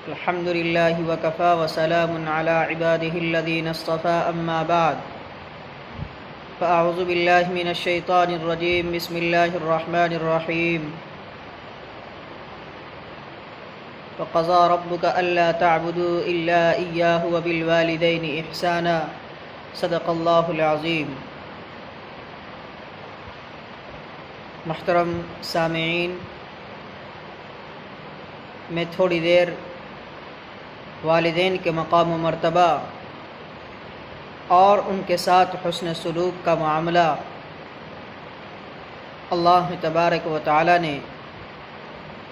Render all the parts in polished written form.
الحمد لله وكفى وسلام على عباده الذين اصطفى أما بعد فأعوذ بالله من الشيطان الرجيم بسم الله الرحمن الرحيم وقضى ربك ألا تعبدوا إلا إياه وبالوالدين إحسانا صدق الله العظيم۔ محترم سامعین، میں تھوڑی دیر والدین کے مقام و مرتبہ اور ان کے ساتھ حسن سلوک کا معاملہ اللہ تبارک و تعالی نے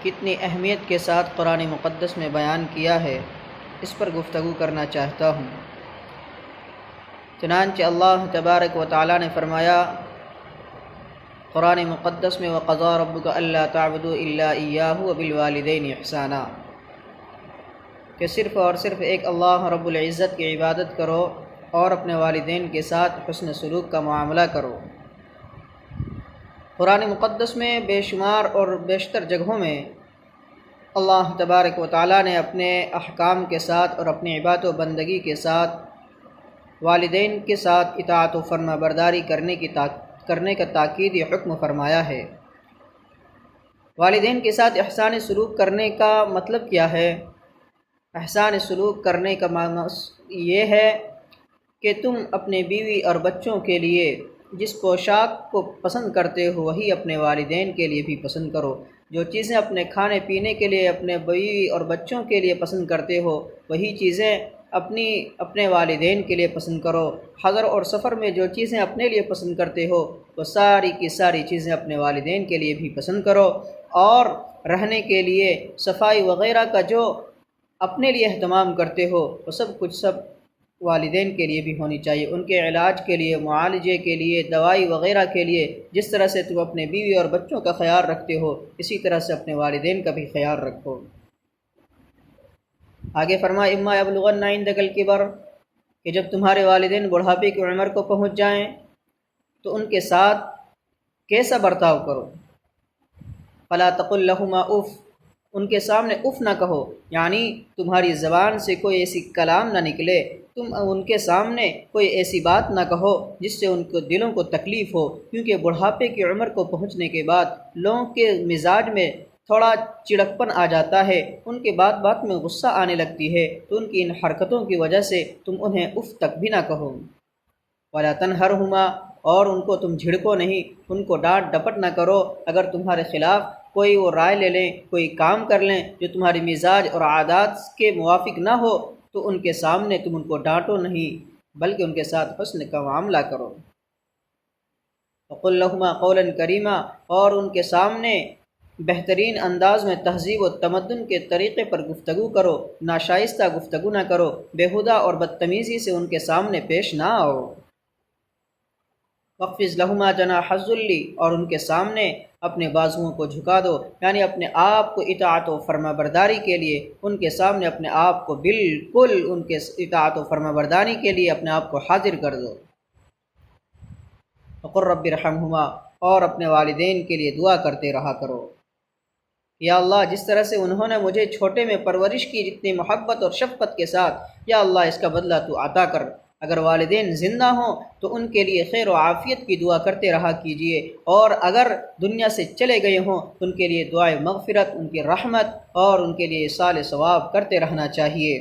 کتنی اہمیت کے ساتھ قرآن مقدس میں بیان کیا ہے، اس پر گفتگو کرنا چاہتا ہوں۔ چنانچہ اللہ تبارک و تعالی نے فرمایا قرآن مقدس میں وَقَضَىٰ رَبُّكَ أَلَّا تَعْبُدُوا إِلَّا إِيَّاهُ وَبِالْوَالِدَيْنِ إِحْسَانًا، کہ صرف اور صرف ایک اللہ رب العزت کی عبادت کرو اور اپنے والدین کے ساتھ حسن سلوک کا معاملہ کرو۔ قرآن مقدس میں بے شمار اور بیشتر جگہوں میں اللہ تبارک و تعالیٰ نے اپنے احکام کے ساتھ اور اپنی عبادت و بندگی کے ساتھ والدین کے ساتھ اطاعت و فرما برداری کرنے کا تاکیدی حکم فرمایا ہے۔ والدین کے ساتھ احسان سلوک کرنے کا مطلب کیا ہے؟ احسان سلوک کرنے کا معنی یہ ہے کہ تم اپنے بیوی اور بچوں کے لیے جس پوشاک کو پسند کرتے ہو وہی اپنے والدین کے لیے بھی پسند کرو، جو چیزیں اپنے کھانے پینے کے لیے اپنے بیوی اور بچوں کے لیے پسند کرتے ہو وہی چیزیں اپنے والدین کے لیے پسند کرو۔ حضر اور سفر میں جو چیزیں اپنے لیے پسند کرتے ہو وہ ساری کی ساری چیزیں اپنے والدین کے لیے بھی پسند کرو، اور رہنے کے لیے صفائی وغیرہ کا جو اپنے لیے اہتمام کرتے ہو وہ سب والدین کے لیے بھی ہونی چاہیے۔ ان کے علاج کے لیے، معالجے کے لیے، دوائی وغیرہ کے لیے جس طرح سے تم اپنے بیوی اور بچوں کا خیال رکھتے ہو اسی طرح سے اپنے والدین کا بھی خیال رکھو۔ آگے فرمایا اما یبلغن عندک الکبر، کہ جب تمہارے والدین بڑھاپے کی عمر کو پہنچ جائیں تو ان کے ساتھ کیسا برتاؤ کرو۔ فلا تقل لهما اف، ان کے سامنے اف نہ کہو، یعنی تمہاری زبان سے کوئی ایسی کلام نہ نکلے، تم ان کے سامنے کوئی ایسی بات نہ کہو جس سے ان کو دلوں کو تکلیف ہو، کیونکہ بڑھاپے کی عمر کو پہنچنے کے بعد لوگوں کے مزاج میں تھوڑا چڑکپن آ جاتا ہے، ان کے بات میں غصہ آنے لگتی ہے، تو ان کی ان حرکتوں کی وجہ سے تم انہیں اف تک بھی نہ کہو۔ ولا تنہرہما، اور ان کو تم جھڑکو نہیں، ان کو ڈانٹ ڈپٹ نہ کرو۔ اگر تمہارے خلاف کوئی وہ رائے لے لیں، کوئی کام کر لیں جو تمہاری مزاج اور عادات کے موافق نہ ہو تو ان کے سامنے تم ان کو ڈانٹو نہیں بلکہ ان کے ساتھ حسن کا معاملہ کرو۔ وقل لهما قولا کریما، اور ان کے سامنے بہترین انداز میں تہذیب و تمدن کے طریقے پر گفتگو کرو، ناشائستہ گفتگو نہ کرو، بیہودہ اور بدتمیزی سے ان کے سامنے پیش نہ آؤ۔ وَاخْفِضْ لَهُمَا جَنَاحَ الذُّلِّ، اور ان کے سامنے اپنے بازوؤں کو جھکا دو، یعنی اپنے آپ کو اطاعت و فرما برداری کے لیے ان کے سامنے اپنے آپ کو بالکل ان کے اطاعت و فرما برداری کے لیے اپنے آپ کو حاضر کر دو۔ وَقُلْ رَبِّ ارْحَمْهُمَا، اور اپنے والدین کے لیے دعا کرتے رہا کرو، یا اللہ جس طرح سے انہوں نے مجھے چھوٹے میں پرورش کی جتنی محبت اور شفقت کے ساتھ، یا اللہ اس کا بدلہ تو عطا کر۔ اگر والدین زندہ ہوں تو ان کے لیے خیر و عافیت کی دعا کرتے رہا کیجیے، اور اگر دنیا سے چلے گئے ہوں تو ان کے لیے دعائے مغفرت، ان کی رحمت اور ان کے لیے ایصال ثواب کرتے رہنا چاہیے۔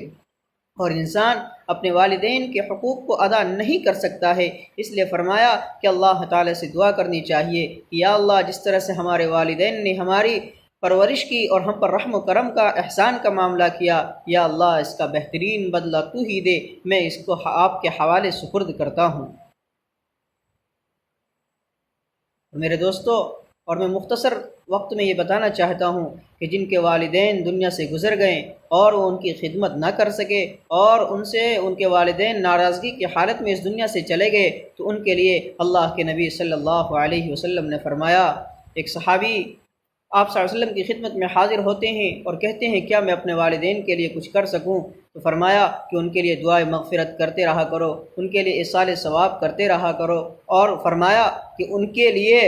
اور انسان اپنے والدین کے حقوق کو ادا نہیں کر سکتا ہے، اس لیے فرمایا کہ اللہ تعالی سے دعا کرنی چاہیے کہ یا اللہ جس طرح سے ہمارے والدین نے ہماری پرورش کی اور ہم پر رحم و کرم کا احسان کا معاملہ کیا، یا اللہ اس کا بہترین بدلہ تو ہی دے، میں اس کو آپ کے حوالے سپرد کرتا ہوں۔ میرے دوستو، اور میں مختصر وقت میں یہ بتانا چاہتا ہوں کہ جن کے والدین دنیا سے گزر گئے اور وہ ان کی خدمت نہ کر سکے اور ان کے والدین ناراضگی کی حالت میں اس دنیا سے چلے گئے تو ان کے لیے اللہ کے نبی صلی اللہ علیہ وسلم نے فرمایا، ایک صحابی آپ صلی اللہ علیہ وسلم کی خدمت میں حاضر ہوتے ہیں اور کہتے ہیں کیا میں اپنے والدین کے لیے کچھ کر سکوں؟ تو فرمایا کہ ان کے لیے دعائے مغفرت کرتے رہا کرو، ان کے لیے ایصال ثواب کرتے رہا کرو، اور فرمایا کہ ان کے لیے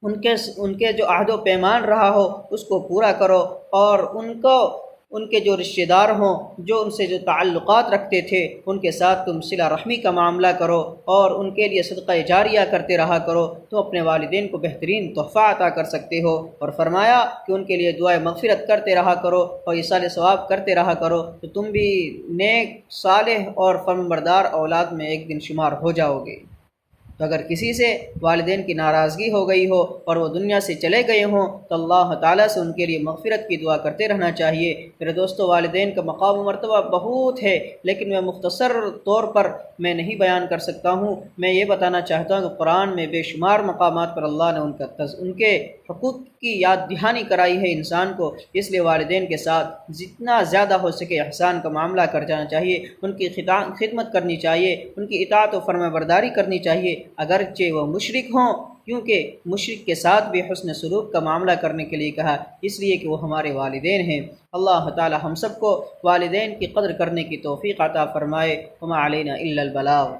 ان کے جو عہد و پیمان رہا ہو اس کو پورا کرو، اور ان کو ان کے جو رشتہ دار ہوں، جو ان سے جو تعلقات رکھتے تھے، ان کے ساتھ تم صلہ رحمی کا معاملہ کرو اور ان کے لیے صدقہ جاریہ کرتے رہا کرو، تو اپنے والدین کو بہترین تحفہ عطا کر سکتے ہو۔ اور فرمایا کہ ان کے لیے دعائے مغفرت کرتے رہا کرو اور ایصال ثواب کرتے رہا کرو، تو تم بھی نیک، صالح اور فرمانبردار اولاد میں ایک دن شمار ہو جاؤ گے۔ تو اگر کسی سے والدین کی ناراضگی ہو گئی ہو اور وہ دنیا سے چلے گئے ہوں تو اللہ تعالیٰ سے ان کے لیے مغفرت کی دعا کرتے رہنا چاہیے۔ میرے دوستو، والدین کا مقام و مرتبہ بہت ہے، لیکن میں مختصر طور پر میں نہیں بیان کر سکتا ہوں۔ میں یہ بتانا چاہتا ہوں کہ قرآن میں بے شمار مقامات پر اللہ نے ان کے حقوق کی یاد دہانی کرائی ہے انسان کو، اس لیے والدین کے ساتھ جتنا زیادہ ہو سکے احسان کا معاملہ کر جانا چاہیے، ان کی خدمت کرنی چاہیے، ان کی اطاعت و فرما برداری کرنی چاہیے، اگرچہ وہ مشرک ہوں، کیونکہ مشرک کے ساتھ بھی حسن سلوک کا معاملہ کرنے کے لیے کہا، اس لیے کہ وہ ہمارے والدین ہیں۔ اللہ تعالی ہم سب کو والدین کی قدر کرنے کی توفیق عطا فرمائے۔ وما علینا الا البلاغ۔